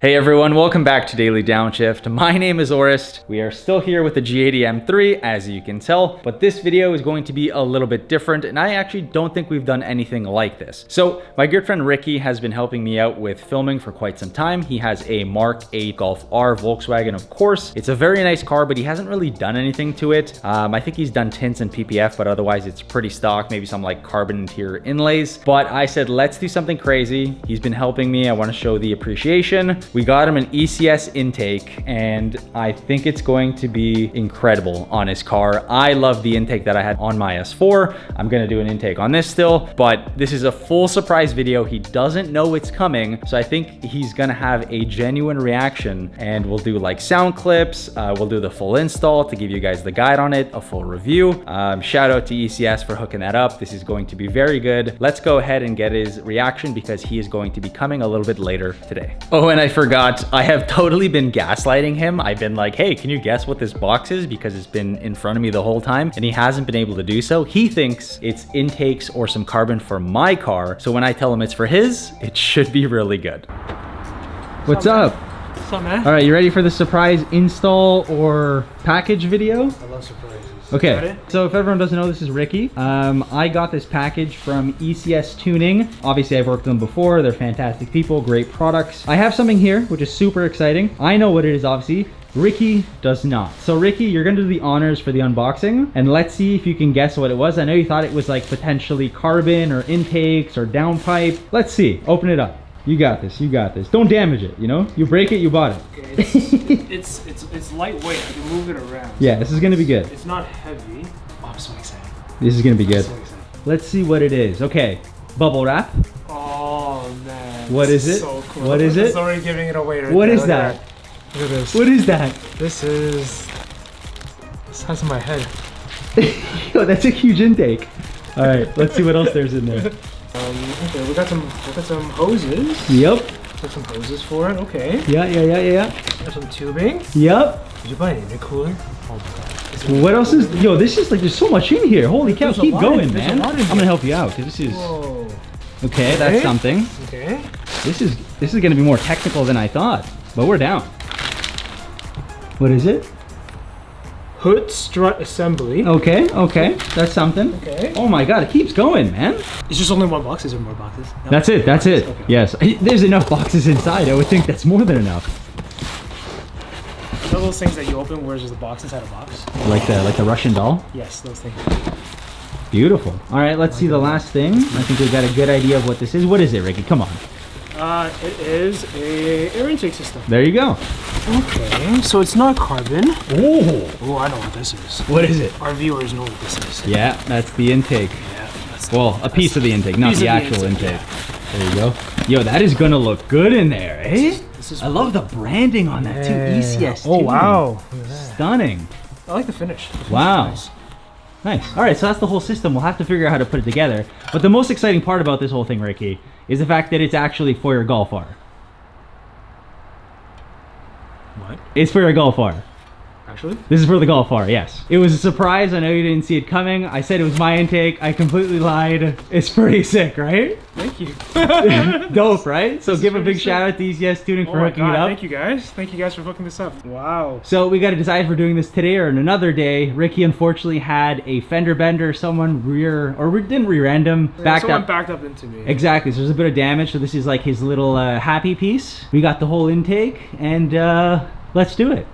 Hey everyone, welcome back to Daily Downshift. My name is Orest. We are still here with the G80 M3, as you can tell, but this video is going to be a little bit different, and I actually don't think we've done anything like this. So my good friend Ricky has been helping me out with filming for quite some time. He has a MK8 Golf R Volkswagen, of course. It's a very nice car, but he hasn't really done anything to it. I think he's done tints and PPF, but otherwise it's pretty stock, maybe some like carbon interior inlays. But I said, let's do something crazy. He's been helping me. I want to show the appreciation. We got him an ECS intake, and I think it's going to be incredible on his car. I love the intake that I had on my S4. I'm gonna do an intake on this still, but this is a full surprise video. He doesn't know it's coming, so I think he's gonna have a genuine reaction, and we'll do like sound clips. We'll do the full install to give you guys the guide on it, a full review. Shout out to ECS for hooking that up. This is going to be very good. Let's go ahead and get his reaction because he is going to be coming a little bit later today. Oh, and I forgot, I have totally been gaslighting him. I've been like, hey, can you guess what this box is? Because it's been in front of me the whole time and he hasn't been able to do so. He thinks it's intakes or some carbon for my car. So when I tell him it's for his, it should be really good. What's up? What's up, man? All right, you ready for the surprise install or package video? I love surprises. Okay, so if everyone doesn't know, this is Ricky. I got this package from ECS Tuning. Obviously, I've worked with them before. They're fantastic people, great products. I have something here, which is super exciting. I know what it is, obviously. Ricky does not. So Ricky, you're gonna do the honors for the unboxing, and let's see if you can guess what it was. I know you thought it was like potentially carbon or intakes or downpipe. Let's see, open it up. You got this, you got this. Don't damage it, you know? You break it, you bought it. Okay, it's lightweight, I can move it around. Yeah, this is gonna be good. It's not heavy. Oh, I'm so excited. This is gonna be good. I'm so excited. Let's see what it is. Okay, bubble wrap. Oh man. What is it? So cool. What is it? It's already giving it away right What there. is that? Look at this. What is that? This is the size of my head. Yo, that's a huge intake. All right, let's see what else there's in there. Okay, we got some hoses. Yep. Got some hoses for it. Okay. Yeah. Got some tubing. Yep. Did you buy an intercooler? Oh my god. What else is? Yo, this is like there's so much in here. Holy cow! Keep going, man. I'm here. gonna help you out because this is. Whoa. Okay, that's something. Okay. This is gonna be more technical than I thought, but we're down. What is it? Hood strut assembly. Okay, that's something. Okay. Oh my god, it keeps going, man. It's just only one box. Is there more boxes? No. That's it. Okay. Yes, there's enough boxes inside. I would think that's more than enough. You know those things that you open where there's a box inside a box? Like the Russian doll. Yes, those things. Beautiful. All right, let's see the last thing. I think we've got a good idea of what this is. What is it, Ricky? Come on. It is a air intake system. There you go. Okay, so it's not carbon. Oh, I know what this is. What is it? Our viewers know what this is. Yeah, that's the intake. Yeah. Well, a piece of the intake, not the actual intake. Yeah. There you go. Yo, that is gonna look good in there, eh? This is I love the branding on that too. ECS. Oh, Tuning. wow. Look at that. Stunning. I like the finish. The finish Wow. is Nice. All right, so that's the whole system. We'll have to figure out how to put it together. But the most exciting part about this whole thing, Ricky, is the fact that it's actually for your Golf R. What? It's for your Golf R. Actually? This is for the Golf R, yes. It was a surprise. I know you didn't see it coming. I said it was my intake. I completely lied. It's pretty sick, right? Thank you. Dope, right? So give a big shout out to ECS Tuning for hooking it up. Thank you guys. Thank you guys for hooking this up. Wow. So we got to decide if we're doing this today or on another day. Ricky unfortunately had a fender bender. Someone didn't rear-end him. Someone backed up into me. Exactly. So there's a bit of damage. So this is like his little happy piece. We got the whole intake, and let's do it.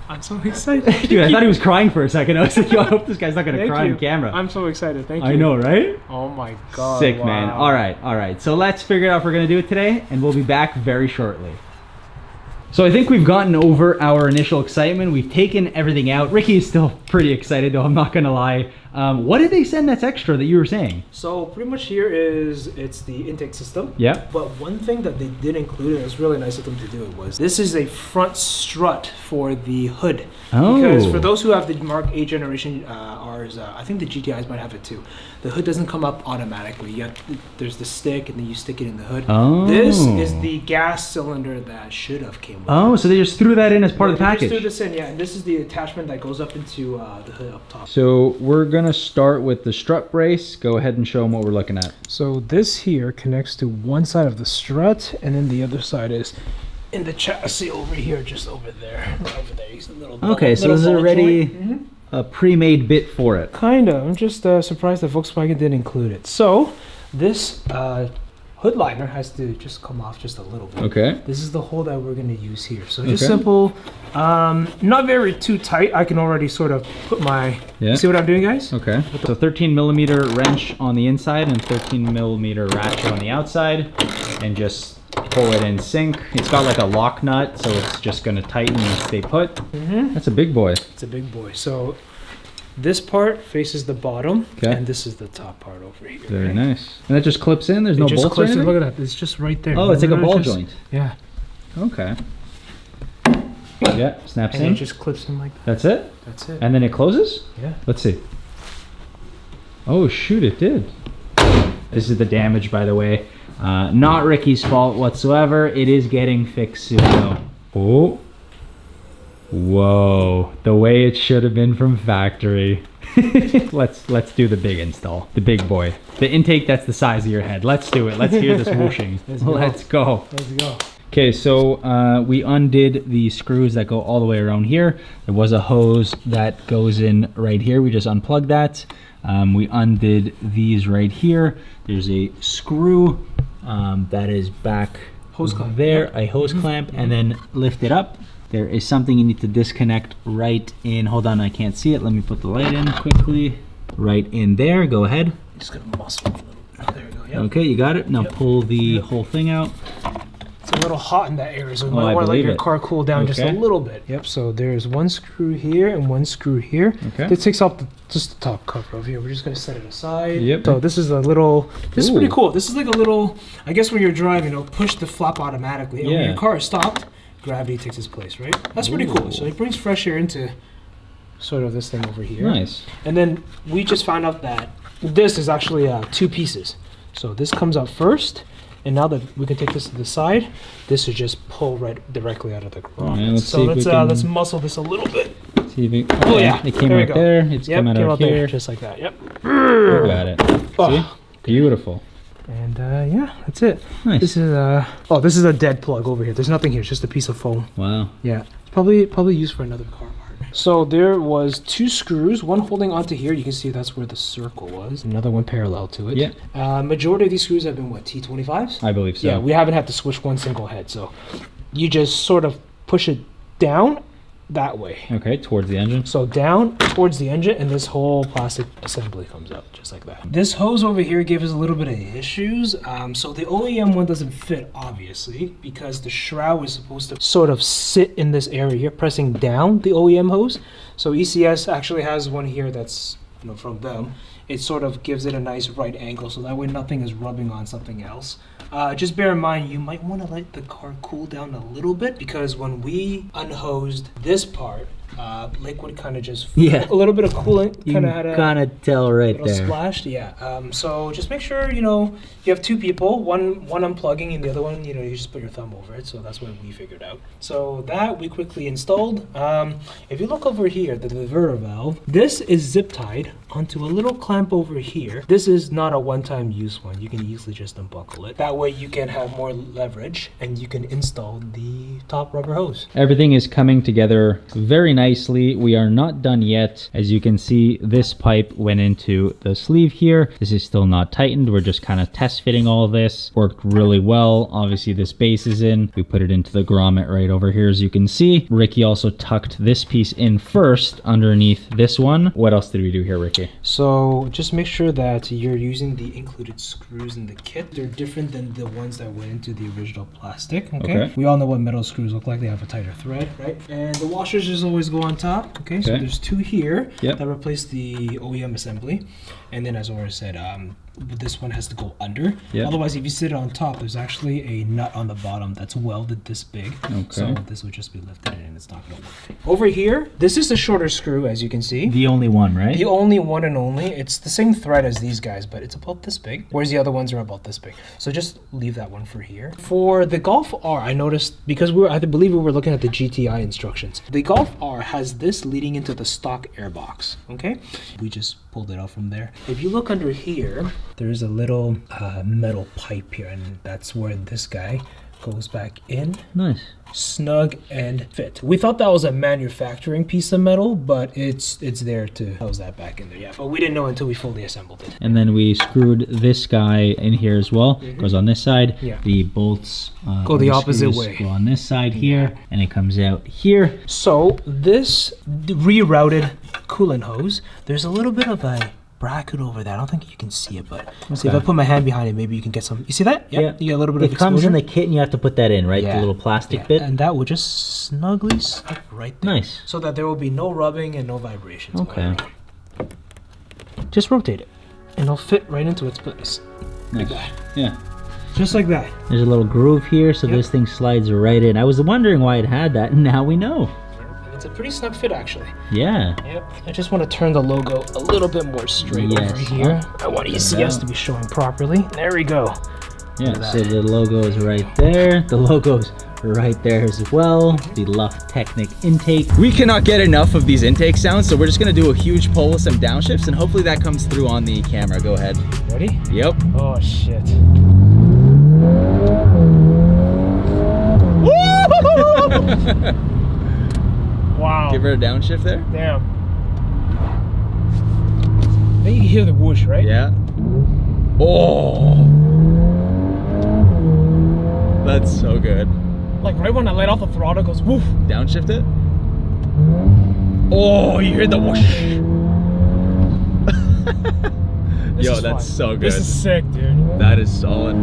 I'm so excited. Dude, I thought he was crying for a second. I was like, yo, I hope this guy's not gonna cry on camera. I'm so excited. Thank you. I know, right? Oh my god. Sick, wow. man. All right. So let's figure out if we're gonna do it today, and we'll be back very shortly. So I think we've gotten over our initial excitement. We've taken everything out. Ricky is still pretty excited though, I'm not gonna lie. What did they send that's extra that you were saying? So pretty much here it's the intake system. Yeah. But one thing that they did include, and it was really nice of them to do it, was this is a front strut for the hood. Oh. Because for those who have the MK8 generation Rs, I think the GTIs might have it too. The hood doesn't come up automatically. There's the stick, and then you stick it in the hood. Oh. This is the gas cylinder that should have came with Oh, it. so they just threw that in as part of the package. Just threw this in, yeah. And this is the attachment that goes up into the hood up top. So we're gonna start with the strut brace. Go ahead and show them what we're looking at. So this here connects to one side of the strut, and then the other side is in the chassis over here, just over there. Over there, he's a little Okay, so this is already a pre-made bit for it. Kind of. I'm just surprised that Volkswagen didn't include it. So this hood liner has to just come off just a little bit. Okay. This is the hole that we're going to use here. So just simple, not very too tight. I can already sort of put my, you see what I'm doing, guys? Okay. So 13 millimeter wrench on the inside and 13 millimeter ratchet on the outside, and just pull it in sync. It's got like a lock nut, so it's just going to tighten and stay put. That's a big boy. It's a big boy. So this part faces the bottom, and this is the top part over here. Very nice. And that just clips in? There's no bolts or anything? Look at that. It's just right there. Oh, it's like a ball joint. Yeah. Okay. Yeah, snaps in. And it just clips in like that. That's it? That's it. And then it closes? Yeah. Let's see. Oh, shoot, it did. This is the damage, by the way. Not Ricky's fault whatsoever. It is getting fixed soon, though. Oh. Whoa. The way it should have been from factory. Let's do the big install. The big boy. The intake that's the size of your head. Let's do it. Let's hear this whooshing. Let's go. Let's go. Okay, so we undid the screws that go all the way around here. There was a hose that goes in right here. We just unplugged that. We undid these right here. There's a screw that is back hose clamp there, a hose clamp, and then lift it up. There is something you need to disconnect right in. Hold on, I can't see it. Let me put the light in quickly. Right in there. Go ahead. Just gonna muscle a little. There we go. Yep. Okay, you got it. Now pull the whole thing out. It's a little hot in that area, so you might want to let your car cool down just a little bit. Yep. So there's one screw here and one screw here. Okay. This takes off just the top cover over here. We're just gonna set it aside. Yep. So this is a little. This is pretty cool. This is like a little. I guess when you're driving, it'll push the flap automatically, and when your car is stopped, gravity takes its place, right? That's pretty cool. So it brings fresh air into sort of this thing over here. Nice. And then we just found out that this is actually 2 pieces. So this comes out first, and now that we can take this to the side, this is just pull right directly out of the garage. Right, so let's muscle this a little bit. See if it came right there. It's coming out here. There, just like that. Yep. You got it. See? Beautiful. And yeah, that's it. Nice. This is this is a dead plug over here. There's nothing here. It's just a piece of foam. Wow. Yeah. It's probably used for another car part. So there was 2 screws, one holding onto here. You can see that's where the circle was. Another one parallel to it. Yeah. Majority of these screws have been what, T25s? I believe so. Yeah, we haven't had to switch one single head. So you just sort of push it down that way. Okay, towards the engine. So down towards the engine, and this whole plastic assembly comes out just like that. This hose over here gave us a little bit of issues. So the OEM one doesn't fit, obviously, because the shroud is supposed to sort of sit in this area here, pressing down the OEM hose. So ECS actually has one here that's from them. It sort of gives it a nice right angle, so that way nothing is rubbing on something else. Just bear in mind, you might want to let the car cool down a little bit, because when we unhosed this part, liquid kind of just a little bit of coolant kind of had a kind of tell right little there. Splashed. So just make sure you have 2 people, one unplugging and the other one you just put your thumb over it. So that's what we figured out. So that we quickly installed. If you look over here, the diverter valve, this is zip tied onto a little clamp over here. This is not a one-time use one. You can easily just unbuckle it. That way you can have more leverage and you can install the top rubber hose. Everything is coming together very nicely. We are not done yet. As you can see, this pipe went into the sleeve here. This is still not tightened. We're just kind of test fitting all of this. Worked really well. Obviously this base is in. We put it into the grommet right over here, as you can see. Ricky also tucked this piece in first underneath this one. What else did we do here, Ricky? So just make sure that you're using the included screws in the kit. They're different than the ones that went into the original plastic. Okay. We all know what metal screws look like. They have a tighter thread, right? And the washers just always go on top. Okay. So there's 2 here that replace the OEM assembly. And then, as Aura said, this one has to go under. Otherwise, if you sit it on top, there's actually a nut on the bottom that's welded this big. So this would just be lifted in and it's not going to work. Over here, this is the shorter screw, as you can see. The only one, right? The only one and only. It's the same thread as these guys, but it's about this big, whereas the other ones are about this big. So just leave that one for here. For the Golf R, I noticed, because I believe we were looking at the GTI instructions, the Golf R has this leading into the stock airbox. Okay, we just pulled it out from there. If you look under here, there's a little metal pipe here, and that's where this guy goes back in. Nice. Snug and fit. We thought that was a manufacturing piece of metal, but it's there to house that back in there. Yeah, but we didn't know until we fully assembled it. And then we screwed this guy in here as well. Goes on this side. Yeah. The bolts go the opposite way. Go on this side here, and it comes out here. So this rerouted coolant hose, there's a little bit of a bracket over there. I don't think you can see it, but see if I put my hand behind it, maybe you can get some. You see that? Yep. Yeah. You get a little bit of It comes exposure. in the kit, and you have to put that in, right? Yeah. The little plastic bit. And that will just snugly stick right there. Nice. So that there will be no rubbing and no vibrations. Okay. Just rotate it, and it'll fit right into its place. Nice. Like that. Yeah. Just like that. There's a little groove here, so this thing slides right in. I was wondering why it had that, and now we know. It's a pretty snug fit, actually. Yeah. Yep. I just want to turn the logo a little bit more straight over here. I want ECS to be showing properly. There we go. Yeah, so the logo is right there. The logo's right there as well. The Luft Technik Intake. We cannot get enough of these intake sounds, so we're just gonna do a huge pull with some downshifts, and hopefully that comes through on the camera. Go ahead. Ready? Yep. Oh, shit. Wow. Give her a downshift there. Damn. I think you can hear the whoosh, right? Yeah. Oh. That's so good. Like right when I let off the throttle, it goes woof. Downshift it. Oh, you hear the whoosh. Yo, that's so good. This is sick, dude. That is solid.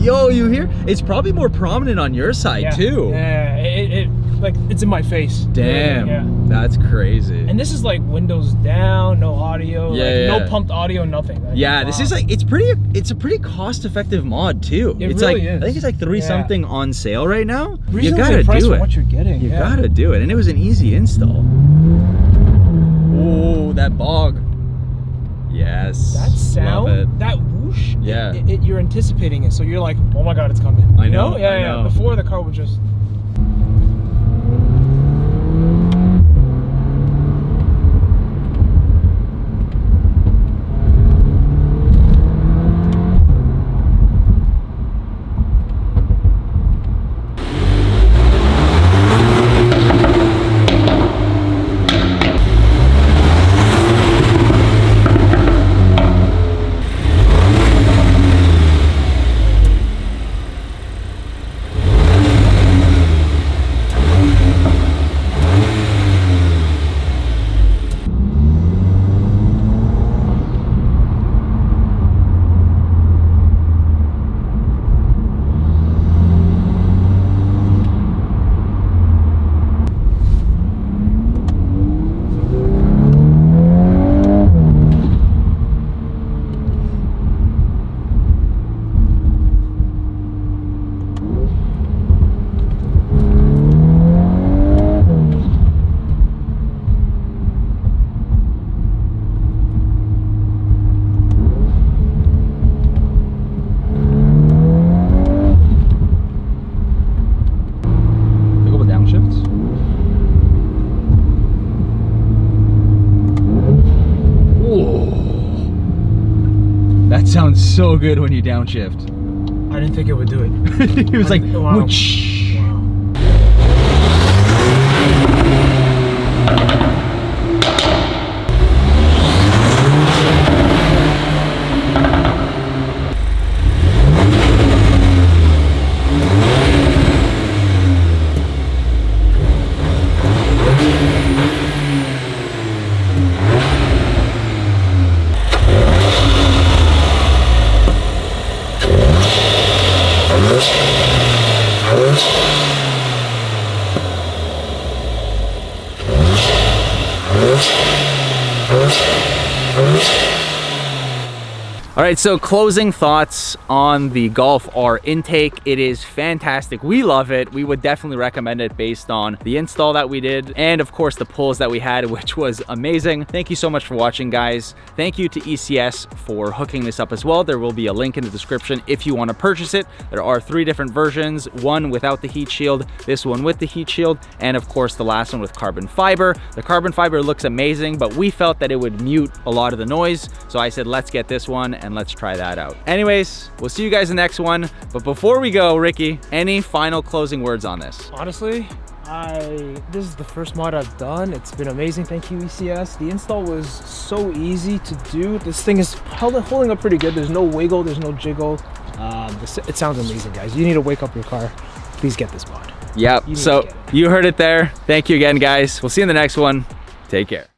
Yo, you hear? It's probably more prominent on your side too. Yeah, it like it's in my face. Damn. Yeah. That's crazy. And this is like windows down, no audio, no pumped audio, nothing. Like, yeah, this is like it's a pretty cost-effective mod too. It's really like is. I think it's like 3 something on sale right now. You Reasonably gotta priced do for it. what you're getting. You gotta do it, and it was an easy install. Oh, that bog. Yes. That sound, Love it. that whoosh. Yeah. You're anticipating it, so you're like, oh my god, it's coming. I know. Yeah, I yeah. know. Before the car would just. That sounds so good when you downshift. I didn't think it would do it. It was like, wow. whoosh. Wow. All right, so closing thoughts on the Golf R intake. It is fantastic. We love it. We would definitely recommend it based on the install that we did and of course the pulls that we had, which was amazing. Thank you so much for watching, guys. Thank you to ECS for hooking this up as well. There will be a link in the description if you want to purchase it. There are 3 different versions, one without the heat shield, this one with the heat shield, and of course the last one with carbon fiber. The carbon fiber looks amazing, but we felt that it would mute a lot of the noise. So I said, let's get this one. and let's try that out. Anyways, we'll see you guys in the next one. But before we go, Ricky, any final closing words on this? Honestly, this is the first mod I've done. It's been amazing. Thank you, ECS. The install was so easy to do. This thing is holding up pretty good. There's no wiggle, there's no jiggle. It sounds amazing, guys. You need to wake up your car. Please get this mod. Yep. So you heard it there. Thank you again, guys. We'll see you in the next one. Take care.